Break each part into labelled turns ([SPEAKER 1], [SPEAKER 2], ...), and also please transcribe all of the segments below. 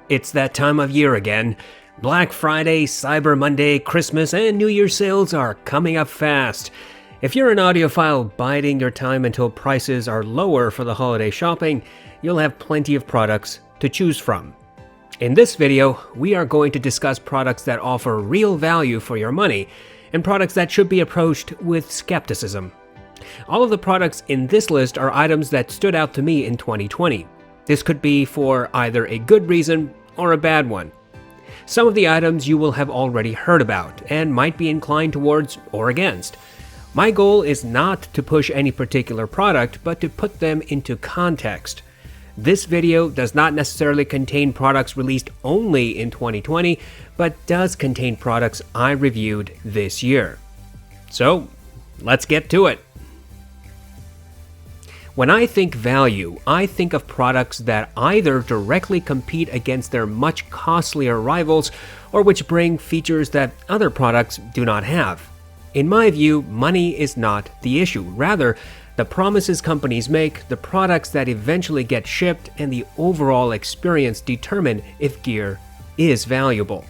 [SPEAKER 1] It's that time of year again. Black Friday, Cyber Monday, Christmas, and New Year's sales are coming up fast. If you're an audiophile biding your time until prices are lower for the holiday shopping, you'll have plenty of products to choose from. In this video, we are going to discuss products that offer real value for your money, and products that should be approached with skepticism. All of the products in this list are items that stood out to me in 2020. This could be for either a good reason or a bad one. Some of the items you will have already heard about and might be inclined towards or against. My goal is not to push any particular product, but to put them into context. This video does not necessarily contain products released only in 2020, but does contain products I reviewed this year. So, let's get to it. When I think value, I think of products that either directly compete against their much costlier rivals or which bring features that other products do not have. In my view, money is not the issue. Rather, the promises companies make, the products that eventually get shipped, and the overall experience determine if gear is valuable.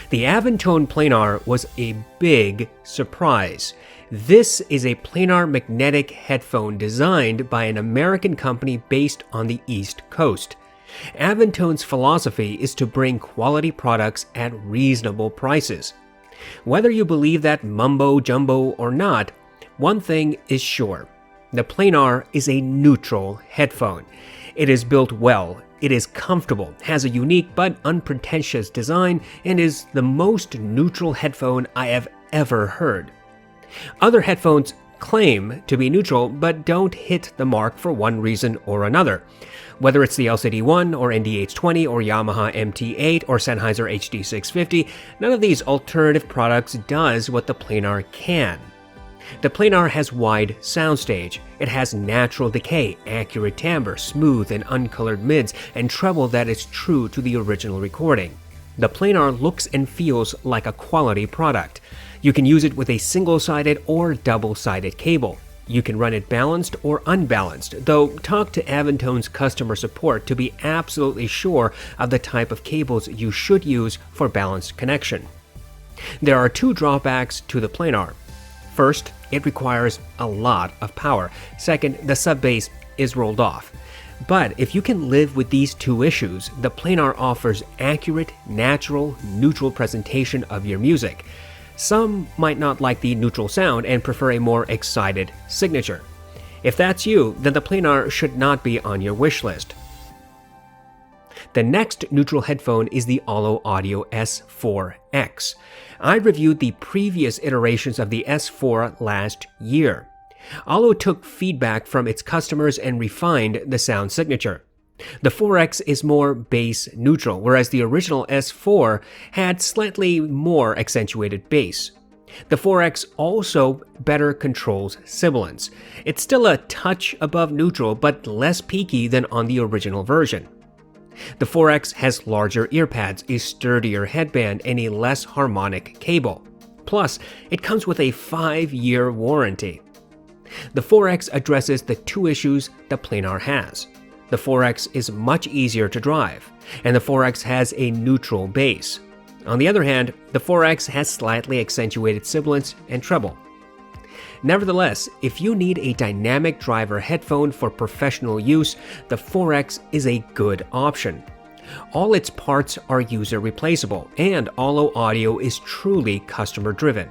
[SPEAKER 1] The Avantone Planar was a big surprise. This is a planar magnetic headphone designed by an American company based on the East Coast. Avantone's philosophy is to bring quality products at reasonable prices. Whether you believe that mumbo jumbo or not, one thing is sure. The Planar is a neutral headphone. It is built well, it is comfortable, has a unique but unpretentious design, and is the most neutral headphone I have ever heard. Other headphones claim to be neutral, but don't hit the mark for one reason or another. Whether it's the LCD1 or NDH20 or Yamaha MT8 or Sennheiser HD650, none of these alternative products does what the Planar can. The Planar has wide soundstage. It has natural decay, accurate timbre, smooth and uncolored mids, and treble that is true to the original recording. The Planar looks and feels like a quality product. You can use it with a single-sided or double-sided cable. You can run it balanced or unbalanced, though talk to Avantone's customer support to be absolutely sure of the type of cables you should use for balanced connection. There are two drawbacks to the Planar. First, it requires a lot of power. Second, the sub-bass is rolled off. But if you can live with these two issues, the Planar offers accurate, natural, neutral presentation of your music. Some might not like the neutral sound and prefer a more excited signature. If that's you, then the Planar should not be on your wish list. The next neutral headphone is the Ollo Audio S4X. I reviewed the previous iterations of the S4 last year. Ollo took feedback from its customers and refined the sound signature. The 4X is more bass neutral, whereas the original S4 had slightly more accentuated bass. The 4X also better controls sibilance. It's still a touch above neutral, but less peaky than on the original version. The 4X has larger ear pads, a sturdier headband, and a less harmonic cable. Plus, it comes with a 5-year warranty. The 4X addresses the two issues the Planar has. The 4X is much easier to drive, and the 4X has a neutral bass. On the other hand, the 4X has slightly accentuated sibilance and treble. Nevertheless, if you need a dynamic driver headphone for professional use, the 4X is a good option. All its parts are user replaceable, and Ollo Audio is truly customer driven.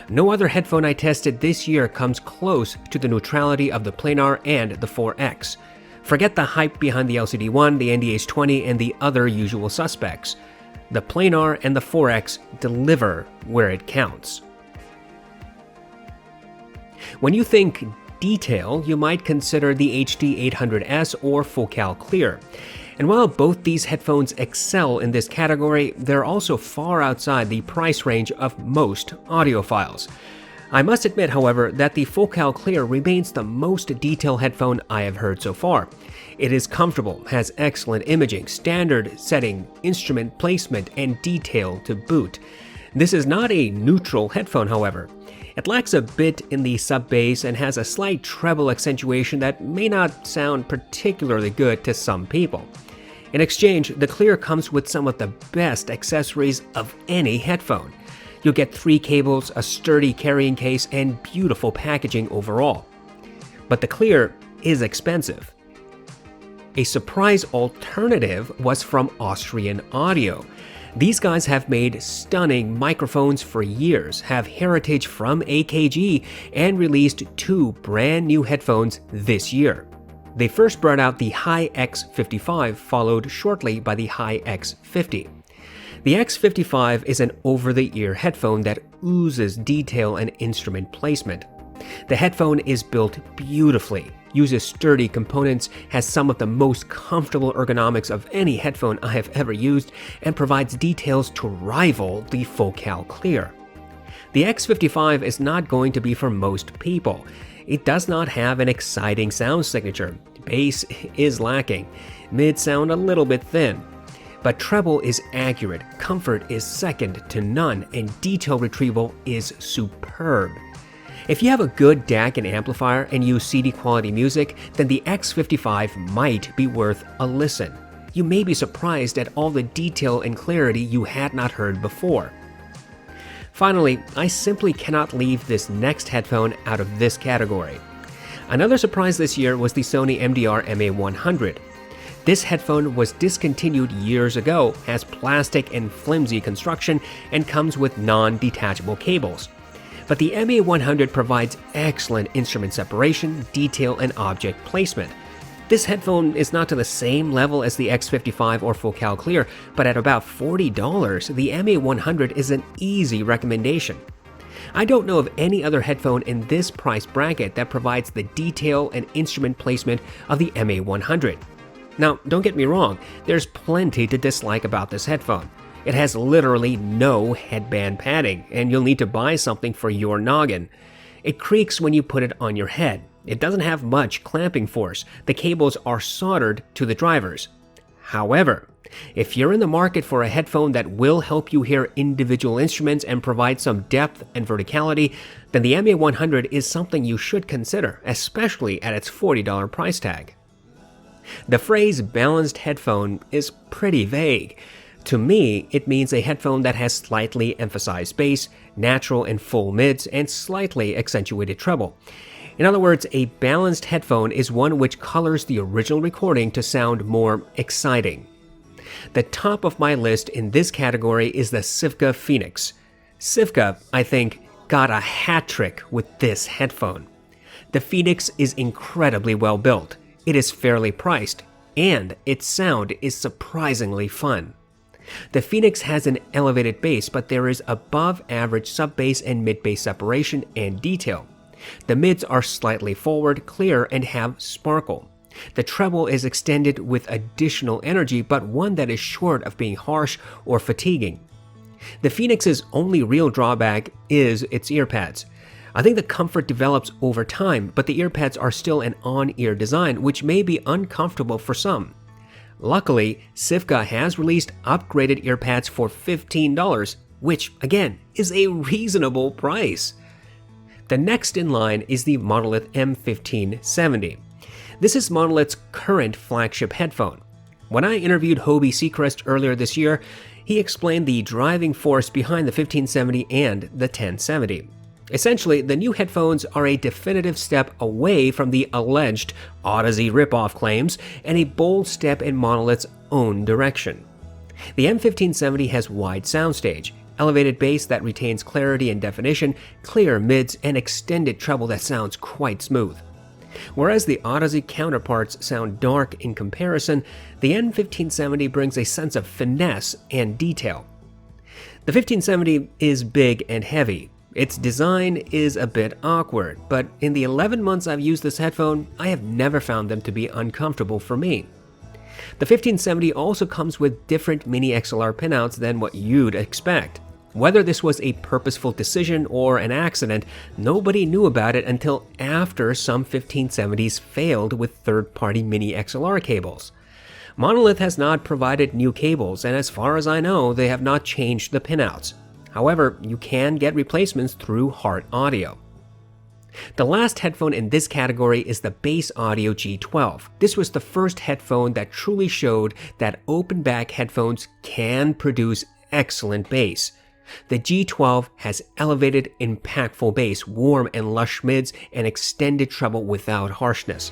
[SPEAKER 1] No other headphone I tested this year comes close to the neutrality of the Planar and the 4X. Forget the hype behind the LCD1, the NDH20, and the other usual suspects. The Planar and the 4X deliver where it counts. When you think detail, you might consider the HD800S or Focal Clear. And while both these headphones excel in this category, they're also far outside the price range of most audiophiles. I must admit, however, that the Focal Clear remains the most detailed headphone I have heard so far. It is comfortable, has excellent imaging, standard setting, instrument placement, and detail to boot. This is not a neutral headphone, however. It lacks a bit in the sub-bass and has a slight treble accentuation that may not sound particularly good to some people. In exchange, the Clear comes with some of the best accessories of any headphone. You'll get 3 cables, a sturdy carrying case, and beautiful packaging overall. But the Clear is expensive. A surprise alternative was from Austrian Audio. These guys have made stunning microphones for years, have heritage from AKG, and released 2 brand new headphones this year. They first brought out the Hi X55, followed shortly by the Hi X50. The X55 is an over-the-ear headphone that oozes detail and instrument placement. The headphone is built beautifully, uses sturdy components, has some of the most comfortable ergonomics of any headphone I have ever used, and provides details to rival the Focal Clear. The X55 is not going to be for most people. It does not have an exciting sound signature. Bass is lacking. Mids sound a little bit thin. But treble is accurate, comfort is second to none, and detail retrieval is superb. If you have a good DAC and amplifier and use CD quality music, then the X55 might be worth a listen. You may be surprised at all the detail and clarity you had not heard before. Finally, I simply cannot leave this next headphone out of this category. Another surprise this year was the Sony MDR-MA100. This headphone was discontinued years ago, has plastic and flimsy construction, and comes with non-detachable cables. But the MA100 provides excellent instrument separation, detail, and object placement. This headphone is not to the same level as the X55 or Focal Clear, but at about $40, the MA100 is an easy recommendation. I don't know of any other headphone in this price bracket that provides the detail and instrument placement of the MA100. Now, don't get me wrong, there's plenty to dislike about this headphone. It has literally no headband padding, and you'll need to buy something for your noggin. It creaks when you put it on your head. It doesn't have much clamping force. The cables are soldered to the drivers. However, if you're in the market for a headphone that will help you hear individual instruments and provide some depth and verticality, then the MA100 is something you should consider, especially at its $40 price tag. The phrase balanced headphone is pretty vague. To me, it means a headphone that has slightly emphasized bass, natural and full mids, and slightly accentuated treble. In other words, a balanced headphone is one which colors the original recording to sound more exciting. The top of my list in this category is the Sivga Phoenix. Sivga, I think, got a hat trick with this headphone. The Phoenix is incredibly well built, it is fairly priced, and its sound is surprisingly fun. The Phoenix has an elevated bass, but there is above average sub-bass and mid-bass separation and detail. The mids are slightly forward, clear, and have sparkle. The treble is extended with additional energy, but one that is short of being harsh or fatiguing. The Phoenix's only real drawback is its earpads. I think the comfort develops over time, but the earpads are still an on-ear design, which may be uncomfortable for some. Luckily, Sivga has released upgraded earpads for $15, which, again, is a reasonable price. The next in line is the Monolith M1570. This is Monolith's current flagship headphone. When I interviewed Hobie Seacrest earlier this year, he explained the driving force behind the 1570 and the 1070. Essentially, the new headphones are a definitive step away from the alleged Odyssey ripoff claims and a bold step in Monolith's own direction. The M1570 has wide soundstage, elevated bass that retains clarity and definition, clear mids, and extended treble that sounds quite smooth. Whereas the Odyssey counterparts sound dark in comparison, the M1570 brings a sense of finesse and detail. The 1570 is big and heavy. Its design is a bit awkward, but in the 11 months I've used this headphone, I have never found them to be uncomfortable for me. The 1570 also comes with different mini XLR pinouts than what you'd expect. Whether this was a purposeful decision or an accident, nobody knew about it until after some 1570s failed with third-party mini XLR cables. Monolith has not provided new cables, and as far as I know, they have not changed the pinouts. However, you can get replacements through Heart Audio. The last headphone in this category is the Bass Audio G12. This was the first headphone that truly showed that open back headphones can produce excellent bass. The G12 has elevated, impactful bass, warm and lush mids, and extended treble without harshness.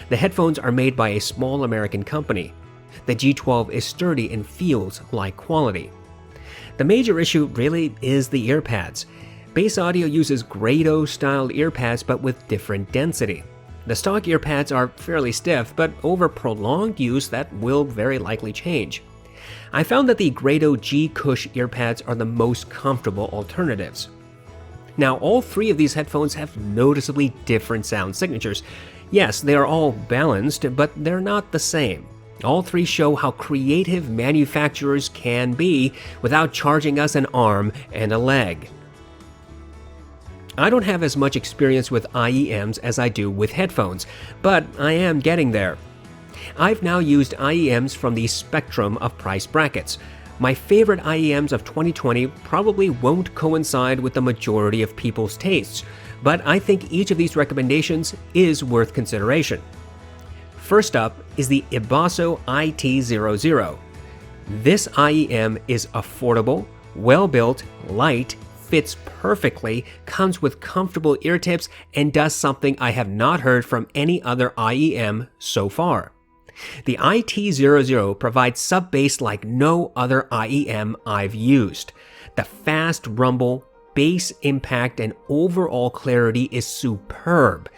[SPEAKER 1] The headphones are made by a small American company. The G12 is sturdy and feels like quality. The major issue really is the earpads. Bass Audio uses Grado-styled earpads but with different density. The stock earpads are fairly stiff, but over prolonged use that will very likely change. I found that the Grado G-Cush earpads are the most comfortable alternatives. Now, all three of these headphones have noticeably different sound signatures. Yes, they are all balanced, but they're not the same. All three show how creative manufacturers can be without charging us an arm and a leg. I don't have as much experience with IEMs as I do with headphones, but I am getting there. I've now used IEMs from the spectrum of price brackets. My favorite IEMs of 2020 probably won't coincide with the majority of people's tastes, but I think each of these recommendations is worth consideration. First up is the iBasso IT00. This IEM is affordable, well-built, light, fits perfectly, comes with comfortable ear tips, and does something I have not heard from any other IEM so far. The IT00 provides sub-bass like no other IEM I've used. The fast rumble, bass impact, and overall clarity is superb.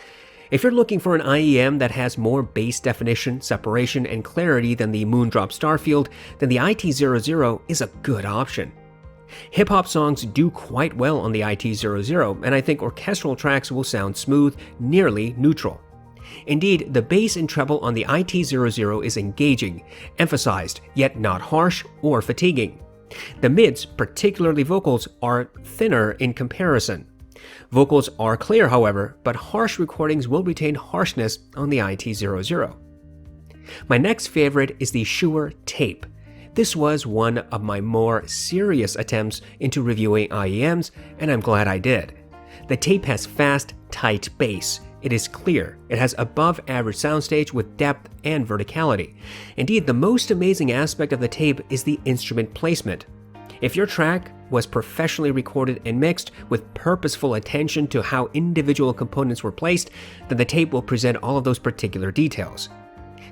[SPEAKER 1] If you're looking for an IEM that has more bass definition, separation, and clarity than the Moondrop Starfield, then the IT00 is a good option. Hip-hop songs do quite well on the IT00, and I think orchestral tracks will sound smooth, nearly neutral. Indeed, the bass and treble on the IT00 is engaging, emphasized, yet not harsh or fatiguing. The mids, particularly vocals, are thinner in comparison. Vocals are clear, however, but harsh recordings will retain harshness on the IT00. My next favorite is the Shuoer Tape. This was one of my more serious attempts into reviewing IEMs, and I'm glad I did. The tape has fast, tight bass. It is clear. It has above-average soundstage with depth and verticality. Indeed, the most amazing aspect of the tape is the instrument placement. If your track was professionally recorded and mixed with purposeful attention to how individual components were placed, then the tape will present all of those particular details.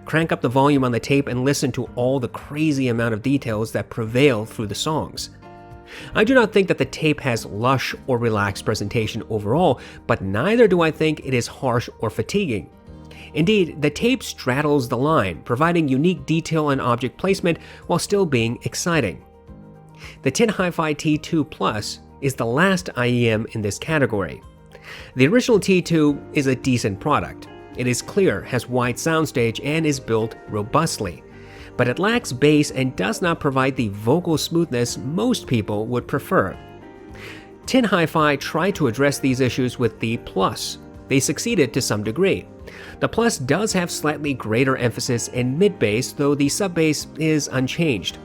[SPEAKER 1] Crank up the volume on the tape and listen to all the crazy amount of details that prevail through the songs. I do not think that the tape has lush or relaxed presentation overall, but neither do I think it is harsh or fatiguing. Indeed, the tape straddles the line, providing unique detail and object placement while still being exciting. The Hifi T2 Plus is the last IEM in this category. The original T2 is a decent product. It is clear, has wide soundstage, and is built robustly. But it lacks bass and does not provide the vocal smoothness most people would prefer. Hifi tried to address these issues with the Plus. They succeeded to some degree. The Plus does have slightly greater emphasis in mid-bass, though the sub-bass is unchanged.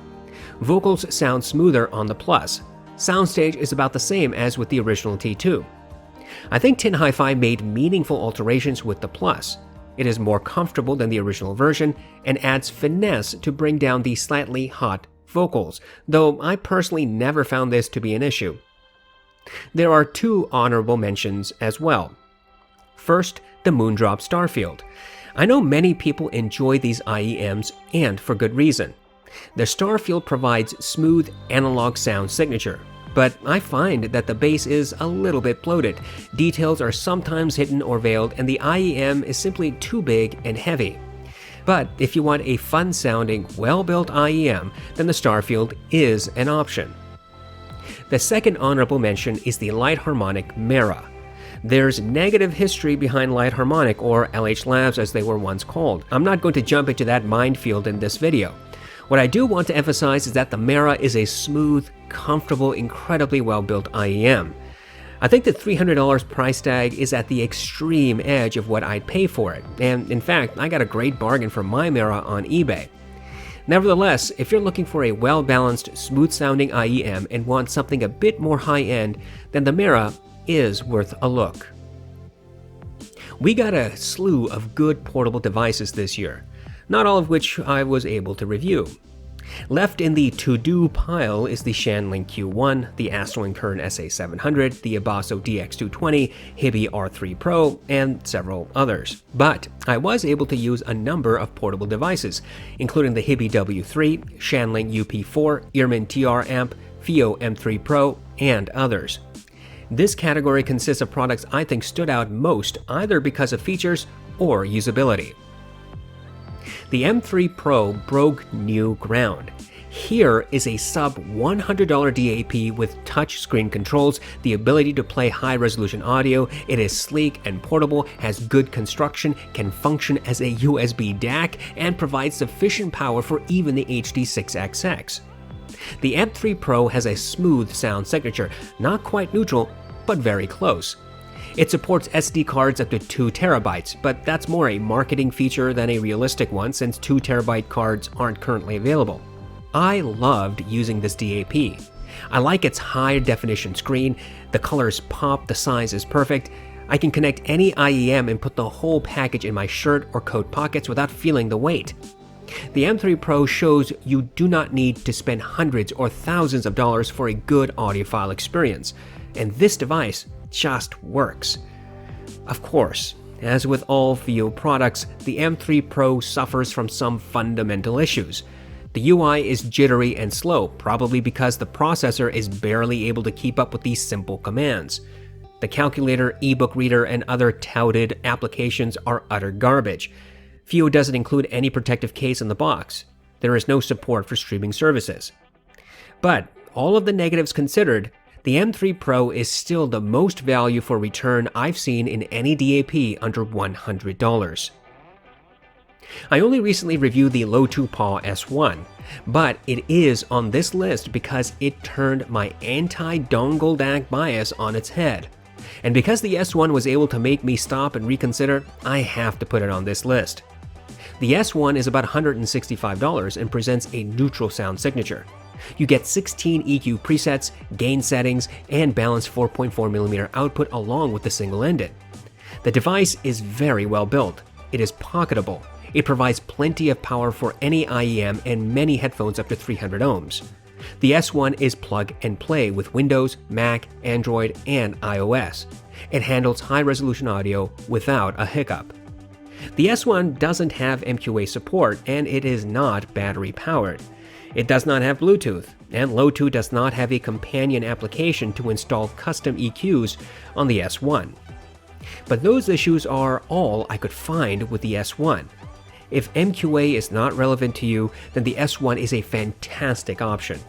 [SPEAKER 1] Vocals sound smoother on the Plus. Soundstage is about the same as with the original T2. I think Hifi made meaningful alterations with the Plus. It is more comfortable than the original version and adds finesse to bring down the slightly hot vocals, though I personally never found this to be an issue. There are two honorable mentions as well. First, the Moondrop Starfield. I know many people enjoy these IEMs, and for good reason. The Starfield provides smooth analog sound signature, but I find that the bass is a little bit bloated. Details are sometimes hidden or veiled, and the IEM is simply too big and heavy. But if you want a fun-sounding, well-built IEM, then the Starfield is an option. The second honorable mention is the Light Harmonic Mera. There's negative history behind Light Harmonic, or LH Labs as they were once called. I'm not going to jump into that minefield in this video. What I do want to emphasize is that the Mera is a smooth, comfortable, incredibly well-built IEM. I think the $300 price tag is at the extreme edge of what I'd pay for it, and in fact, I got a great bargain for my Mera on eBay. Nevertheless, if you're looking for a well-balanced, smooth-sounding IEM and want something a bit more high-end, then the Mera is worth a look. We got a slew of good portable devices this year, not all of which I was able to review. Left in the to-do pile is the Shanling Q1, the Austrian SA700, the iBasso DX220, Hifi R3 Pro, and several others. But I was able to use a number of portable devices, including the Hifi W3, Shanling UP4, Earman TR amp, Fiio M3 Pro, and others. This category consists of products I think stood out most either because of features or usability. The M3 Pro broke new ground. Here is a sub-$100 DAP with touchscreen controls, the ability to play high-resolution audio. It is sleek and portable, has good construction, can function as a USB DAC, and provides sufficient power for even the HD6XX. The M3 Pro has a smooth sound signature, not quite neutral, but very close. It supports SD cards up to 2 terabytes, but that's more a marketing feature than a realistic one since 2 terabyte cards aren't currently available. I loved using this DAP. I like its high definition screen, the colors pop, the size is perfect. I can connect any IEM and put the whole package in my shirt or coat pockets without feeling the weight. The M3 Pro shows you do not need to spend hundreds or thousands of dollars for a good audiophile experience, and this device just works. Of course, as with all Fiio products, the M3 Pro suffers from some fundamental issues. The UI is jittery and slow, probably because the processor is barely able to keep up with these simple commands. The calculator, ebook reader, and other touted applications are utter garbage. Fiio doesn't include any protective case in the box. There is no support for streaming services. But all of the negatives considered, the M3 Pro is still the most value for return I've seen in any DAP under $100. I only recently reviewed the Lotoo Paw S1, but it is on this list because it turned my anti-dongle DAC bias on its head. And because the S1 was able to make me stop and reconsider, I have to put it on this list. The S1 is about $165 and presents a neutral sound signature. You get 16 EQ presets, gain settings, and balanced 4.4mm output along with the single-ended. The device is very well built. It is pocketable. It provides plenty of power for any IEM and many headphones up to 300 ohms. The S1 is plug and play with Windows, Mac, Android, and iOS. It handles high-resolution audio without a hiccup. The S1 doesn't have MQA support, and it is not battery-powered. It does not have Bluetooth, and Lotoo does not have a companion application to install custom EQs on the S1. But those issues are all I could find with the S1. If MQA is not relevant to you, then the S1 is a fantastic option.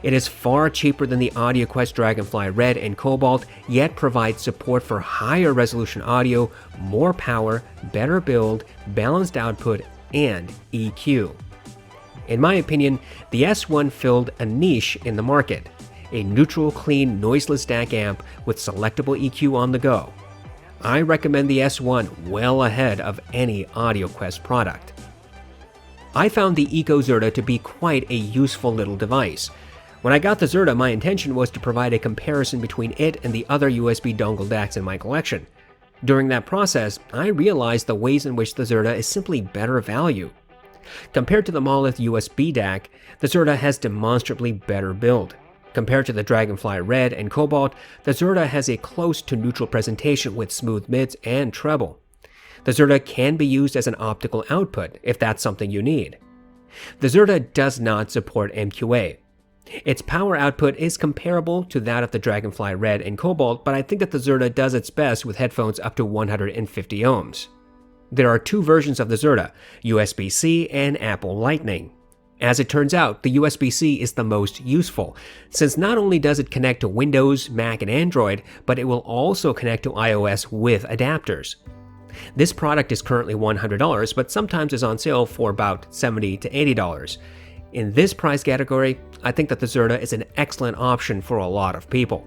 [SPEAKER 1] It is far cheaper than the AudioQuest Dragonfly Red and Cobalt, yet provides support for higher resolution audio, more power, better build, balanced output, and EQ. In my opinion, the S1 filled a niche in the market, a neutral, clean, noiseless DAC amp with selectable EQ on the go. I recommend the S1 well ahead of any AudioQuest product. I found the Ikko Zerda to be quite a useful little device. When I got the Zerda, my intention was to provide a comparison between it and the other USB dongle DACs in my collection. During that process, I realized the ways in which the Zerda is simply better value. Compared to the Monolith USB DAC, the Zerda has demonstrably better build. Compared to the Dragonfly Red and Cobalt, the Zerda has a close to neutral presentation with smooth mids and treble. The Zerda can be used as an optical output if that's something you need. The Zerda does not support MQA. Its power output is comparable to that of the Dragonfly Red and Cobalt, but I think that the Zerda does its best with headphones up to 150 ohms. There are two versions of the Zerda, USB-C and Apple Lightning. As it turns out, the USB-C is the most useful, since not only does it connect to Windows, Mac, and Android, but it will also connect to iOS with adapters. This product is currently $100, but sometimes is on sale for about $70 to $80. In this price category, I think that the Zerda is an excellent option for a lot of people.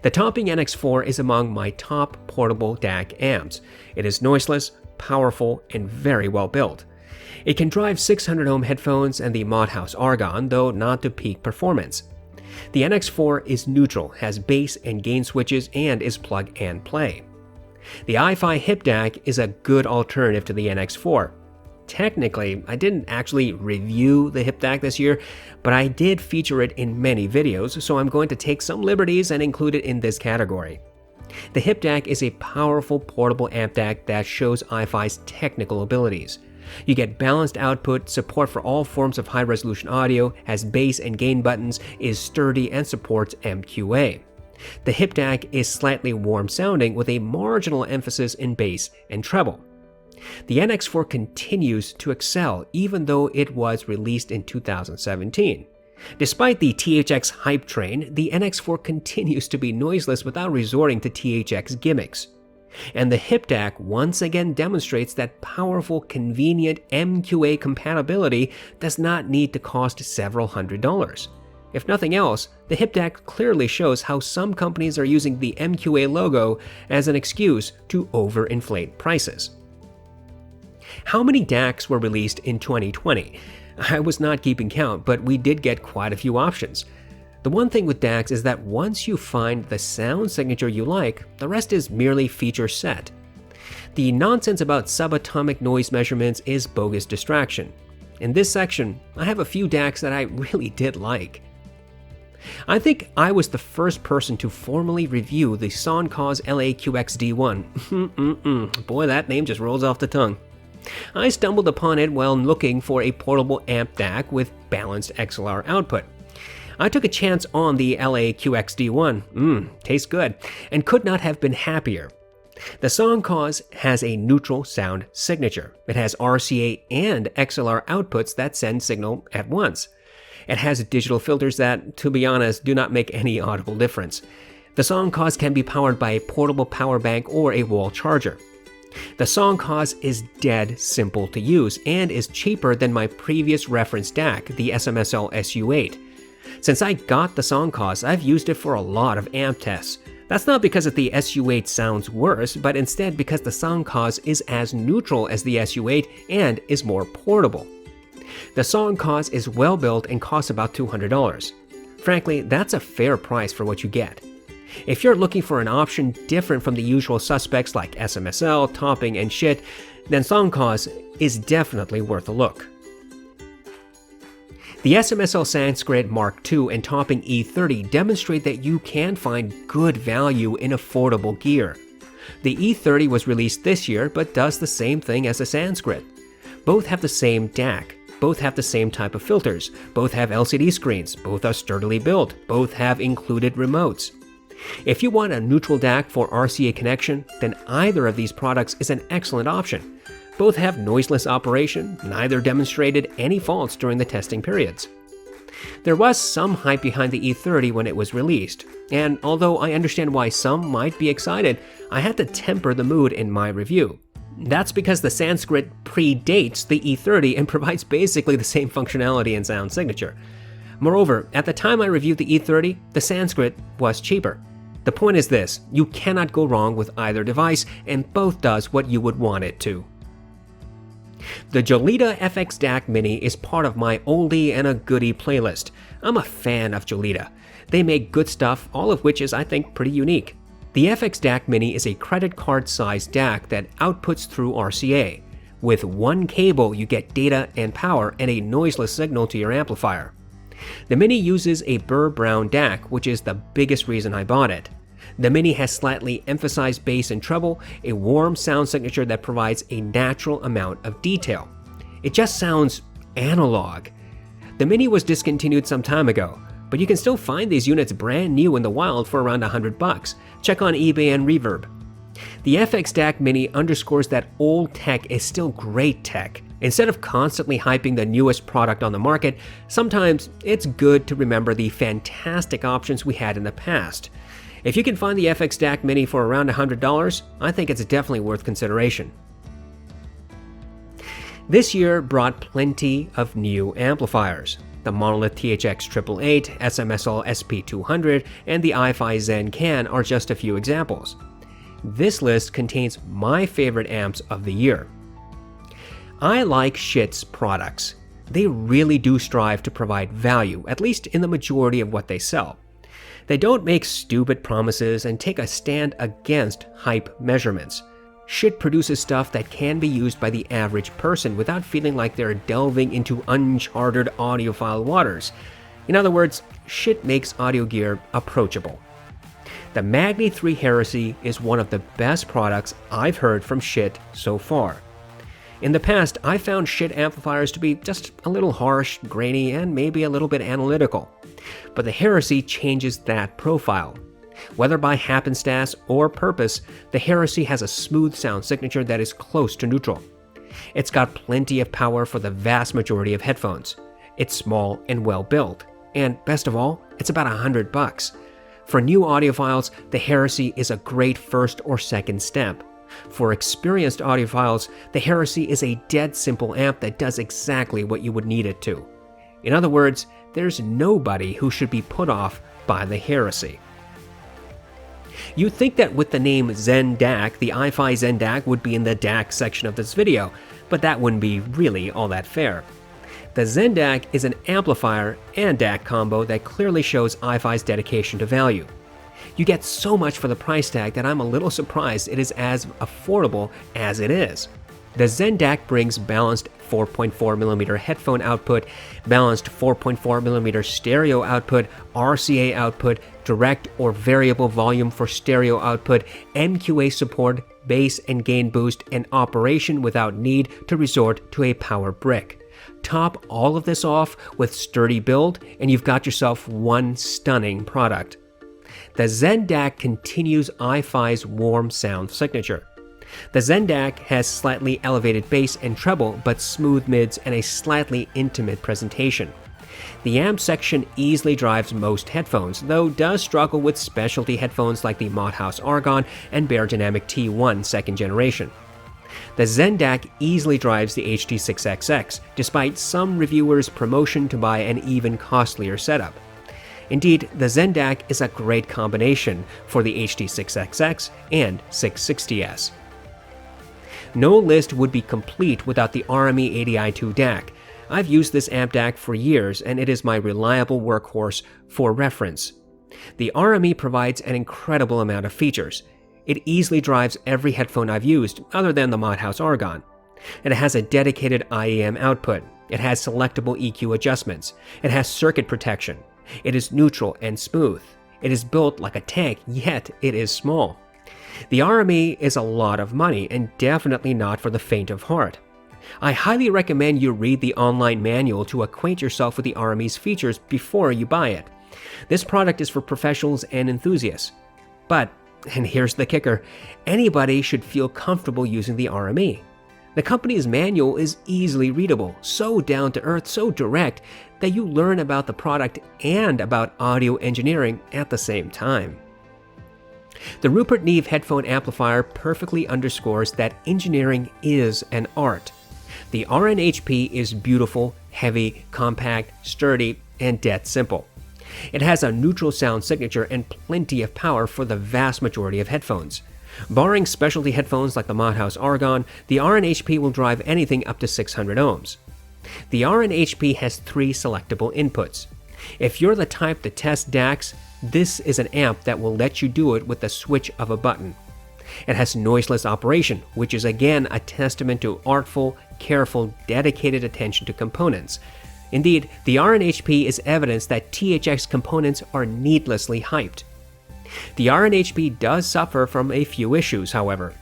[SPEAKER 1] The Topping NX4 is among my top portable DAC amps. It is noiseless, powerful, and very well built. It can drive 600 ohm headphones and the Modhouse Argon, though not to peak performance. The NX4 is neutral, has bass and gain switches, and is plug and play. The Hifi Hip Dac is a good alternative to the NX4. Technically, I didn't actually review the Hip Dac this year, but I did feature it in many videos, so I'm going to take some liberties and include it in this category. The Hip Dac is a powerful portable amp DAC that shows Hifi's technical abilities. You get balanced output, support for all forms of high-resolution audio, has bass and gain buttons, is sturdy, and supports MQA. The Hip Dac is slightly warm-sounding with a marginal emphasis in bass and treble. The NX4 continues to excel even though it was released in 2017. Despite the THX hype train, the NX4 continues to be noiseless without resorting to THX gimmicks. And the Hip Dac once again demonstrates that powerful, convenient MQA compatibility does not need to cost several $100s. If nothing else, the Hip Dac clearly shows how some companies are using the MQA logo as an excuse to overinflate prices. How many DACs were released in 2020? I was not keeping count, but we did get quite a few options. The one thing with DACs is that once you find the sound signature you like, the rest is merely feature set. The nonsense about subatomic noise measurements is bogus distraction. In this section, I have a few DACs that I really did like. I think I was the first person to formally review the Soncoz LA-QXD1. Boy, that name just rolls off the tongue. I stumbled upon it while looking for a portable amp DAC with balanced XLR output. I took a chance on the LA-QXD1, tastes good, and could not have been happier. The Soncoz has a neutral sound signature. It has RCA and XLR outputs that send signal at once. It has digital filters that, to be honest, do not make any audible difference. The Soncoz can be powered by a portable power bank or a wall charger. The Soncoz is dead simple to use and is cheaper than my previous reference DAC, the SMSL SU8. Since I got the Soncoz, I've used it for a lot of amp tests. That's not because the SU8 sounds worse, but instead because the Soncoz is as neutral as the SU8 and is more portable. The Soncoz is well built and costs about $200. Frankly, that's a fair price for what you get. If you're looking for an option different from the usual suspects like SMSL, topping, and shit, then Soncoz is definitely worth a look. The SMSL Sanskrit Mark II and topping E30 demonstrate that you can find good value in affordable gear. The E30 was released this year but does the same thing as the Sanskrit. Both have the same DAC. Both have the same type of filters. Both have LCD screens. Both are sturdily built. Both have included remotes. If you want a neutral DAC for RCA connection, then either of these products is an excellent option. Both have noiseless operation, neither demonstrated any faults during the testing periods. There was some hype behind the E30 when it was released, and although I understand why some might be excited, I had to temper the mood in my review. That's because the Sanskrit predates the E30 and provides basically the same functionality and sound signature. Moreover, at the time I reviewed the E30, the Sanskrit was cheaper. The point is this, you cannot go wrong with either device, and both does what you would want it to. The Jolida Fx-Dac Mini is part of my oldie and a goodie playlist. I'm a fan of Jolida. They make good stuff, all of which is, I think, pretty unique. The Fx-Dac Mini is a credit card-sized DAC that outputs through RCA. With one cable, you get data and power and a noiseless signal to your amplifier. The Mini uses a Burr Brown DAC, which is the biggest reason I bought it. The Mini has slightly emphasized bass and treble, a warm sound signature that provides a natural amount of detail. It just sounds analog. The Mini was discontinued some time ago, but you can still find these units brand new in the wild for around $100. Check on eBay and Reverb. The Fx-Dac Mini underscores that old tech is still great tech. Instead of constantly hyping the newest product on the market, sometimes it's good to remember the fantastic options we had in the past. If you can find the Fx-Dac Mini for around $100, I think it's definitely worth consideration. This year brought plenty of new amplifiers. The Monolith THX 888, SMSL SP200, and the Hifi Zen Can are just a few examples. This list contains my favorite amps of the year. I like Schiit's products. They really do strive to provide value, at least in the majority of what they sell. They don't make stupid promises and take a stand against hype measurements. Schiit produces stuff that can be used by the average person without feeling like they're delving into uncharted audiophile waters. In other words, Schiit makes audio gear approachable. The Magni 3 Heresy is one of the best products I've heard from Schiit so far. In the past, I found Schiit amplifiers to be just a little harsh, grainy, and maybe a little bit analytical. But the Heresy changes that profile. Whether by happenstance or purpose, the Heresy has a smooth sound signature that is close to neutral. It's got plenty of power for the vast majority of headphones. It's small and well built. And best of all, it's about $100. For new audiophiles, the Heresy is a great first or second step. For experienced audiophiles, the Heresy is a dead simple amp that does exactly what you would need it to. In other words, there's nobody who should be put off by the Heresy. You'd think that with the name Zen Dac, the Ifi Zen Dac would be in the Dac section of this video, but that wouldn't be really all that fair. The Zen Dac is an amplifier and Dac combo that clearly shows Ifi's dedication to value. You get so much for the price tag that I'm a little surprised it is as affordable as it is. The Zen Dac brings balanced 4.4mm headphone output, balanced 4.4mm stereo output, RCA output, direct or variable volume for stereo output, MQA support, bass and gain boost, and operation without need to resort to a power brick. Top all of this off with sturdy build, and you've got yourself one stunning product. The Zen Dac continues Ifi's warm sound signature. The Zen Dac has slightly elevated bass and treble, but smooth mids and a slightly intimate presentation. The amp section easily drives most headphones, though does struggle with specialty headphones like the Mothaus Argon and Beyerdynamic T1 2nd generation. The Zen Dac easily drives the HD6XX, despite some reviewers' promotion to buy an even costlier setup. Indeed, the Zen Dac is a great combination for the HD6XX and 660S. No list would be complete without the RME ADI-2 Dac. I've used this amp DAC for years, and it is my reliable workhorse for reference. The RME provides an incredible amount of features. It easily drives every headphone I've used, other than the Mothaus Argon. It has a dedicated IEM output. It has selectable EQ adjustments. It has circuit protection. It is neutral and smooth. It is built like a tank, yet it is small. The RME is a lot of money and definitely not for the faint of heart. I highly recommend you read the online manual to acquaint yourself with the RME's features before you buy it. This product is for professionals and enthusiasts. But, and here's the kicker, anybody should feel comfortable using the RME. The company's manual is easily readable, so down to earth, so direct, that you learn about the product and about audio engineering at the same time. The Rupert Neve headphone amplifier perfectly underscores that engineering is an art. The RNHP is beautiful, heavy, compact, sturdy, and dead simple. It has a neutral sound signature and plenty of power for the vast majority of headphones. Barring specialty headphones like the Mothaus Argon, the RNHP will drive anything up to 600 ohms. The RNHP has 3 selectable inputs. If you're the type to test Dacs, this is an amp that will let you do it with the switch of a button. It has noiseless operation, which is again a testament to artful, careful, dedicated attention to components. Indeed, the RNHP is evidence that THX components are needlessly hyped. The RNHP does suffer from a few issues, however.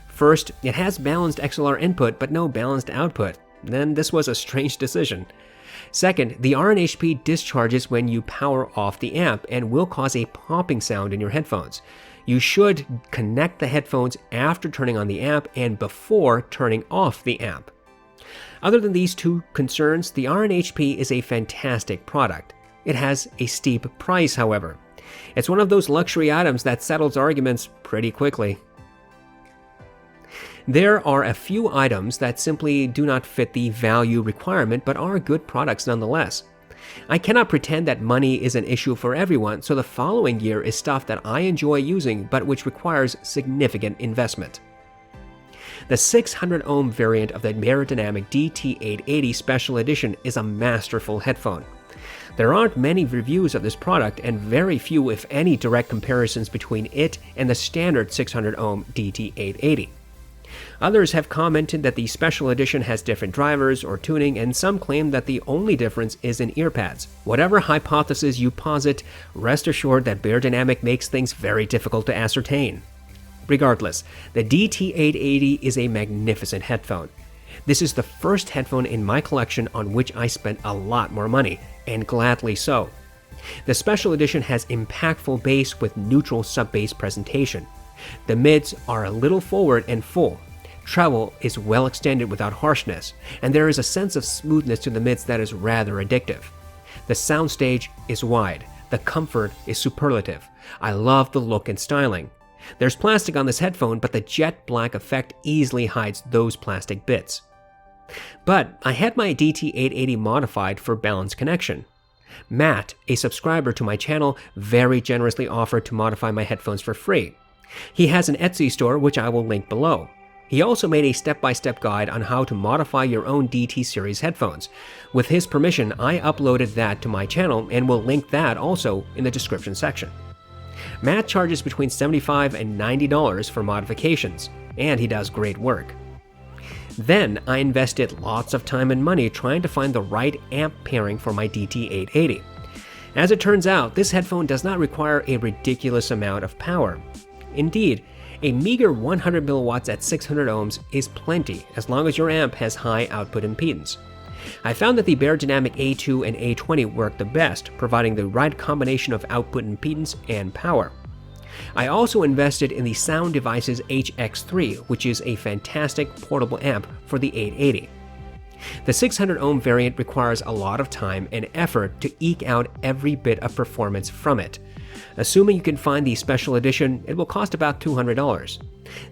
[SPEAKER 1] First, it has balanced XLR input but no balanced output. Then this was a strange decision. Second, the RNHP discharges when you power off the amp and will cause a popping sound in your headphones. You should connect the headphones after turning on the amp and before turning off the amp. Other than these 2 concerns, the RNHP is a fantastic product. It has a steep price, however. It's one of those luxury items that settles arguments pretty quickly. There are a few items that simply do not fit the value requirement but are good products nonetheless. I cannot pretend that money is an issue for everyone, so the following gear is stuff that I enjoy using but which requires significant investment. The 600 ohm variant of the Beyerdynamic DT880 Special Edition is a masterful headphone. There aren't many reviews of this product and very few, if any, direct comparisons between it and the standard 600 ohm DT880. Others have commented that the special edition has different drivers or tuning, and some claim that the only difference is in earpads. Whatever hypothesis you posit, rest assured that Beyerdynamic makes things very difficult to ascertain. Regardless, the DT880 is a magnificent headphone. This is the first headphone in my collection on which I spent a lot more money, and gladly so. The special edition has impactful bass with neutral sub-bass presentation. The mids are a little forward and full. Treble is well extended without harshness, and there is a sense of smoothness to the mids that is rather addictive. The soundstage is wide. The comfort is superlative. I love the look and styling. There's plastic on this headphone, but the jet black effect easily hides those plastic bits. But I had my DT880 modified for balance connection. Matt, a subscriber to my channel, very generously offered to modify my headphones for free. He has an Etsy store, which I will link below. He also made a step-by-step guide on how to modify your own DT series headphones. With his permission, I uploaded that to my channel and will link that also in the description section. Matt charges between $75 and $90 for modifications, and he does great work. Then I invested lots of time and money trying to find the right amp pairing for my DT880. As it turns out, this headphone does not require a ridiculous amount of power. Indeed, a meager 100 milliwatts at 600 ohms is plenty as long as your amp has high output impedance. I found that the Beyerdynamic A2 and A20 work the best, providing the right combination of output impedance and power. I also invested in the Sound Devices HX3, which is a fantastic portable amp for the 880. The 600 ohm variant requires a lot of time and effort to eke out every bit of performance from it. Assuming you can find the special edition, it will cost about $200.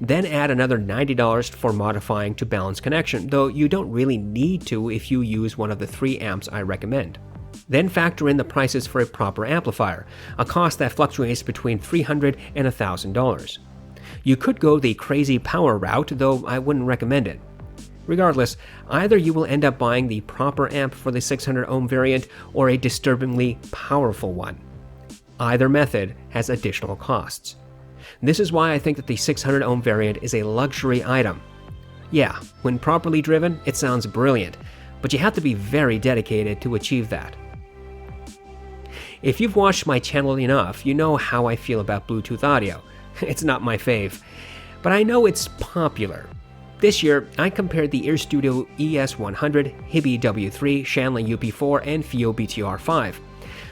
[SPEAKER 1] Then add another $90 for modifying to balance connection, though you don't really need to if you use one of the 3 amps I recommend. Then factor in the prices for a proper amplifier, a cost that fluctuates between $300 and $1,000. You could go the crazy power route, though I wouldn't recommend it. Regardless, either you will end up buying the proper amp for the 600 ohm variant or a disturbingly powerful one. Either method has additional costs. This is why I think that the 600 ohm variant is a luxury item. Yeah, when properly driven, it sounds brilliant, but you have to be very dedicated to achieve that. If you've watched my channel enough, you know how I feel about Bluetooth audio. It's not my fave, but I know it's popular. This year, I compared the Earstudio ES100, Hibi W3, Shanley UP4, and Fiio BTR5.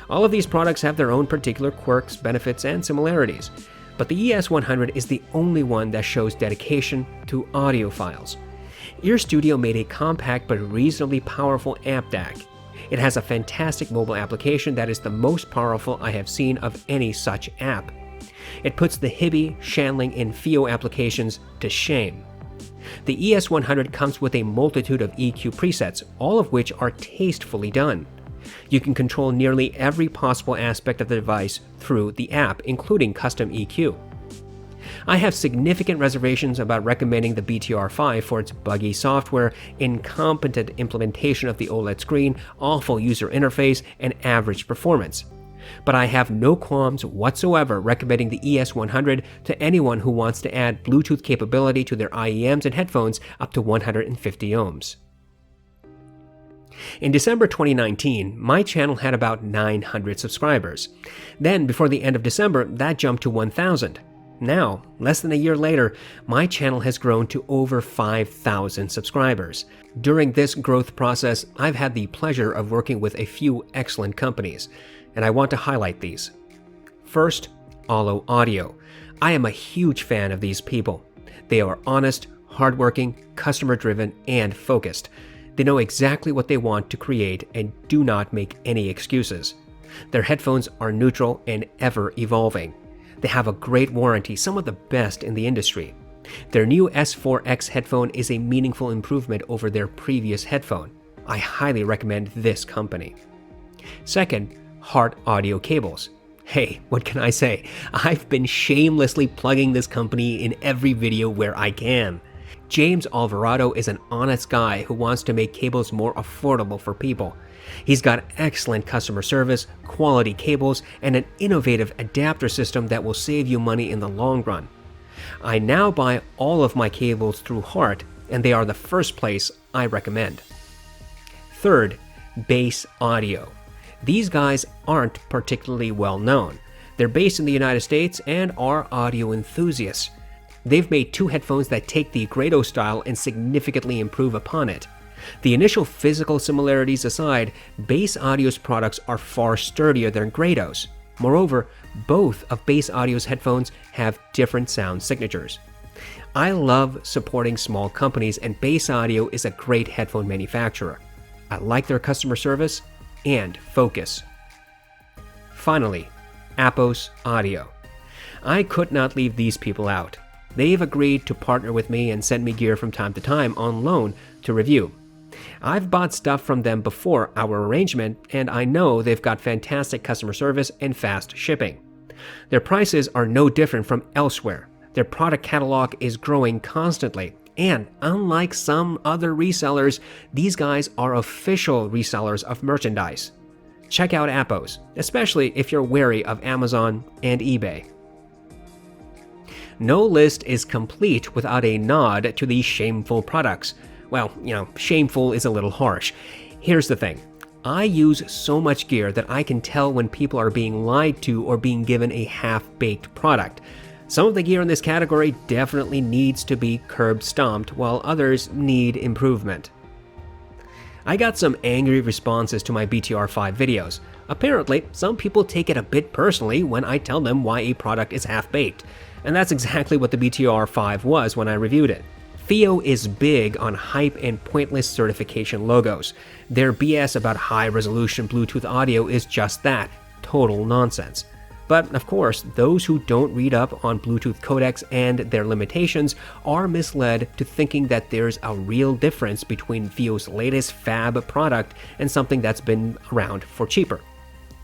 [SPEAKER 1] All of these products have their own particular quirks, benefits, and similarities, but the ES100 is the only one that shows dedication to audiophiles. Earstudio made a compact but reasonably powerful amp DAC. It has a fantastic mobile application that is the most powerful I have seen of any such app. It puts the Hibi, Shanling, and Fiio applications to shame. The ES100 comes with a multitude of EQ presets, all of which are tastefully done. You can control nearly every possible aspect of the device through the app, including custom EQ. I have significant reservations about recommending the BTR5 for its buggy software, incompetent implementation of the OLED screen, awful user interface, and average performance. But I have no qualms whatsoever recommending the ES100 to anyone who wants to add Bluetooth capability to their IEMs and headphones up to 150 ohms. In December 2019, my channel had about 900 subscribers. Then, before the end of December, that jumped to 1,000. Now, less than a year later, my channel has grown to over 5,000 subscribers. During this growth process, I've had the pleasure of working with a few excellent companies, and I want to highlight these. First, Ollo Audio. I am a huge fan of these people. They are honest, hardworking, customer-driven, and focused. They know exactly what they want to create and do not make any excuses. Their headphones are neutral and ever-evolving. They have a great warranty, some of the best in the industry. Their new S4X headphone is a meaningful improvement over their previous headphone. I highly recommend this company. Second, Heart Audio Cables. Hey, what can I say? I've been shamelessly plugging this company in every video where I can. James Alvarado is an honest guy who wants to make cables more affordable for people. He's got excellent customer service, quality cables, and an innovative adapter system that will save you money in the long run. I now buy all of my cables through Hart, and they are the first place I recommend. Third, Bass Audio. These guys aren't particularly well known. They're based in the United States and are audio enthusiasts. They've made two headphones that take the Grado style and significantly improve upon it. The initial physical similarities aside, Bass Audio's products are far sturdier than Grado's. Moreover, both of Bass Audio's headphones have different sound signatures. I love supporting small companies, and Bass Audio is a great headphone manufacturer. I like their customer service and focus. Finally, Apos Audio. I could not leave these people out. They've agreed to partner with me and send me gear from time to time on loan to review. I've bought stuff from them before our arrangement, and I know they've got fantastic customer service and fast shipping. Their prices are no different from elsewhere. Their product catalog is growing constantly, and unlike some other resellers, these guys are official resellers of merchandise. Check out Apos, especially if you're wary of Amazon and eBay. No list is complete without a nod to these shameful products. Well, shameful is a little harsh. Here's the thing. I use so much gear that I can tell when people are being lied to or being given a half-baked product. Some of the gear in this category definitely needs to be curb stomped, while others need improvement. I got some angry responses to my BTR5 videos. Apparently, some people take it a bit personally when I tell them why a product is half-baked. And that's exactly what the BTR5 was when I reviewed it. Fiio is big on hype and pointless certification logos. Their BS about high-resolution Bluetooth audio is just that, total nonsense. But of course, those who don't read up on Bluetooth codecs and their limitations are misled to thinking that there's a real difference between Fio's latest fab product and something that's been around for cheaper.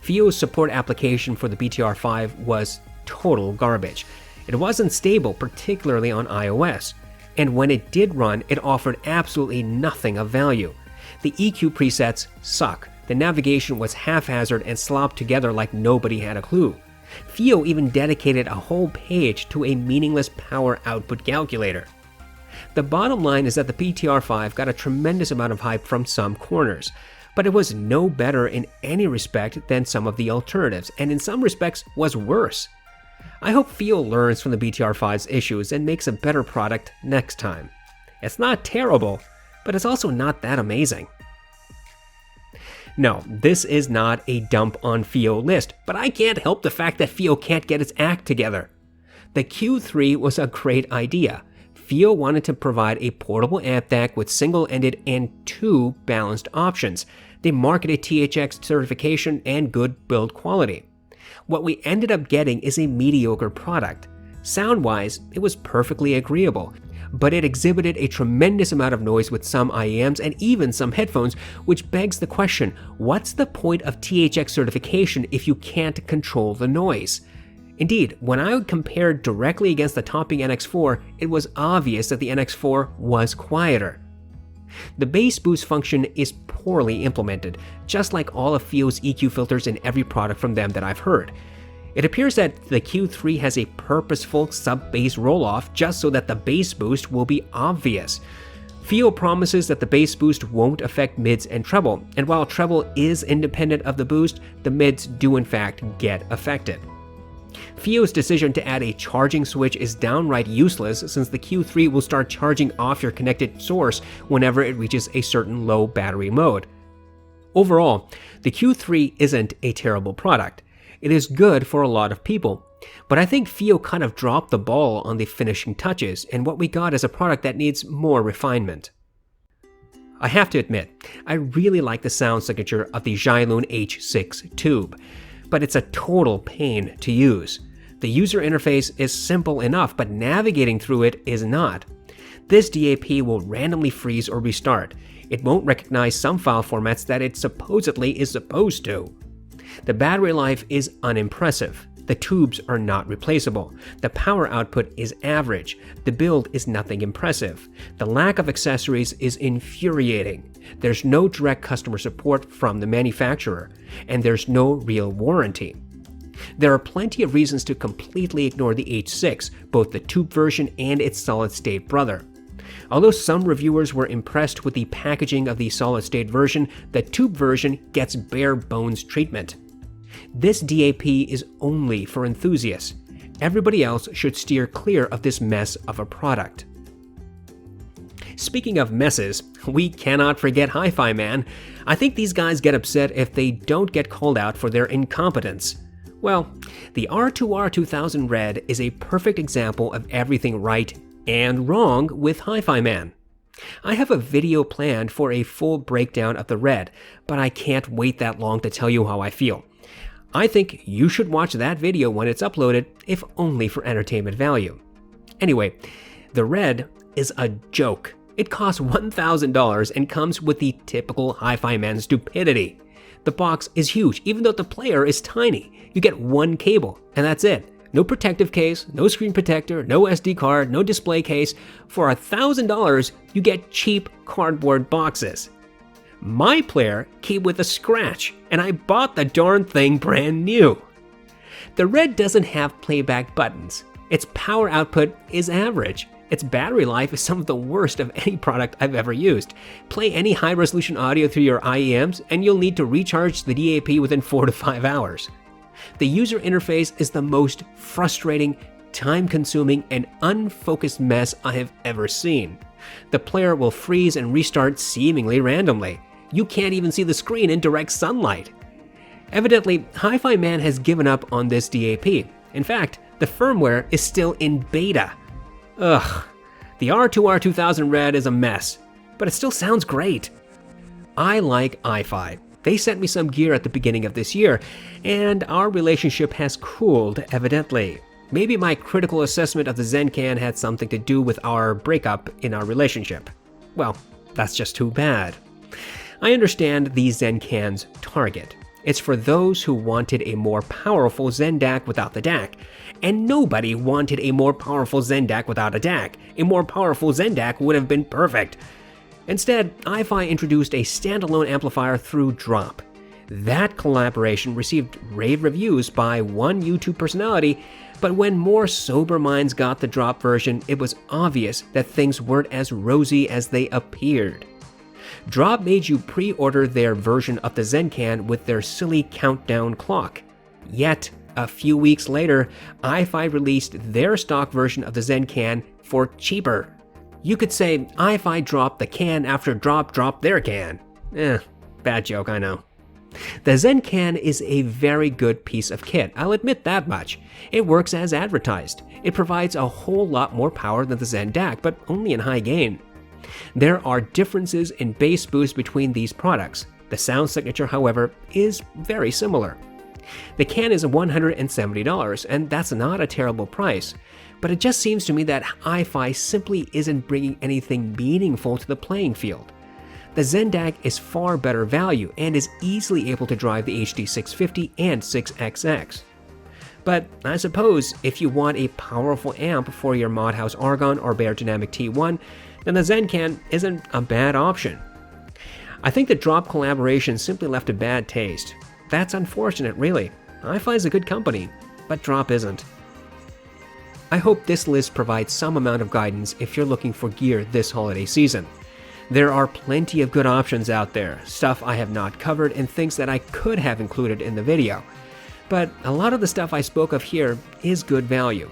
[SPEAKER 1] Fio's support application for the BTR5 was total garbage. It wasn't stable, particularly on iOS. And when it did run, it offered absolutely nothing of value. The EQ presets suck. The navigation was haphazard and slopped together like nobody had a clue. Fiio even dedicated a whole page to a meaningless power output calculator. The bottom line is that the BTR5 got a tremendous amount of hype from some corners, but it was no better in any respect than some of the alternatives, and in some respects was worse. I hope Fiio learns from the BTR5's issues and makes a better product next time. It's not terrible, but it's also not that amazing. No, this is not a dump on Fiio list, but I can't help the fact that Fiio can't get its act together. The Q3 was a great idea. Fiio wanted to provide a portable amp DAC with single-ended and two balanced options. They marketed THX certification and good build quality. What we ended up getting is a mediocre product. Sound-wise, it was perfectly agreeable, but it exhibited a tremendous amount of noise with some IEMs and even some headphones, which begs the question, what's the point of THX certification if you can't control the noise? Indeed, when I compared directly against the topping NX4, it was obvious that the NX4 was quieter. The bass boost function is poorly implemented, just like all of Fio's EQ filters in every product from them that I've heard. It appears that the Q3 has a purposeful sub-bass roll-off just so that the bass boost will be obvious. Fiio promises that the bass boost won't affect mids and treble, and while treble is independent of the boost, the mids do in fact get affected. Fio's decision to add a charging switch is downright useless since the Q3 will start charging off your connected source whenever it reaches a certain low battery mode. Overall, the Q3 isn't a terrible product. It is good for a lot of people, but I think Fiio kind of dropped the ball on the finishing touches, and what we got is a product that needs more refinement. I have to admit, I really like the sound signature of the Xiaolun H6 tube, but it's a total pain to use. The user interface is simple enough, but navigating through it is not. This DAP will randomly freeze or restart. It won't recognize some file formats that it supposedly is supposed to. The battery life is unimpressive. The tubes are not replaceable. The power output is average. The build is nothing impressive. The lack of accessories is infuriating. There's no direct customer support from the manufacturer, and there's no real warranty. There are plenty of reasons to completely ignore the H6, both the tube version and its solid-state brother. Although some reviewers were impressed with the packaging of the solid-state version, the tube version gets bare-bones treatment. This DAP is only for enthusiasts. Everybody else should steer clear of this mess of a product. Speaking of messes, we cannot forget Hi-Fi Man. I think these guys get upset if they don't get called out for their incompetence. Well, the R2R2000 Red is a perfect example of everything right and wrong with Hi-Fi Man. I have a video planned for a full breakdown of the Red, but I can't wait that long to tell you how I feel. I think you should watch that video when it's uploaded, if only for entertainment value. Anyway, the Red is a joke. It costs $1,000 and comes with the typical Hi-Fi Man stupidity. The box is huge, even though the player is tiny. You get one cable, and that's it. No protective case, no screen protector, no SD card, no display case. For $1,000, you get cheap cardboard boxes. My player came with a scratch, and I bought the darn thing brand new. The Red doesn't have playback buttons. Its power output is average. Its battery life is some of the worst of any product I've ever used. Play any high-resolution audio through your IEMs, and you'll need to recharge the DAP within 4 to 5 hours. The user interface is the most frustrating, time-consuming, and unfocused mess I have ever seen. The player will freeze and restart seemingly randomly. You can't even see the screen in direct sunlight. Evidently, Hi-Fi Man has given up on this DAP. In fact, the firmware is still in beta. Ugh, the R2R2000 Red is a mess, but it still sounds great. I like iFi. They sent me some gear at the beginning of this year, and our relationship has cooled, evidently. Maybe my critical assessment of the Zen Can had something to do with our breakup in our relationship. Well, that's just too bad. I understand the Zen Can's target. It's for those who wanted a more powerful Zen Dac without the Dac. And nobody wanted a more powerful Zen Dac without a Dac. A more powerful Zen Dac would have been perfect. Instead, iFi introduced a standalone amplifier through Drop. That collaboration received rave reviews by one YouTube personality, but when more sober minds got the Drop version, it was obvious that things weren't as rosy as they appeared. Drop made you pre-order their version of the Zen Can with their silly countdown clock. Yet, a few weeks later, iFi released their stock version of the Zen Can for cheaper. You could say iFi dropped the can after Drop dropped their can. Bad joke, I know. The Zen Can is a very good piece of kit, I'll admit that much. It works as advertised. It provides a whole lot more power than the Zen Dac, but only in high gain. There are differences in bass boost between these products. The sound signature, however, is very similar. The can is $170, and that's not a terrible price, but it just seems to me that iFi simply isn't bringing anything meaningful to the playing field. The Zen Dac is far better value and is easily able to drive the HD650 and 6XX. But I suppose if you want a powerful amp for your Modhouse Argon or Beyerdynamic T1, then the Zen Can isn't a bad option. I think the Drop collaboration simply left a bad taste. That's unfortunate, really. iFi is a good company, but Drop isn't. I hope this list provides some amount of guidance if you're looking for gear this holiday season. There are plenty of good options out there, stuff I have not covered and things that I could have included in the video. But a lot of the stuff I spoke of here is good value.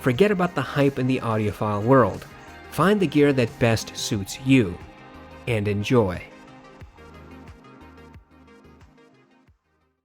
[SPEAKER 1] Forget about the hype in the audiophile world. Find the gear that best suits you, and enjoy.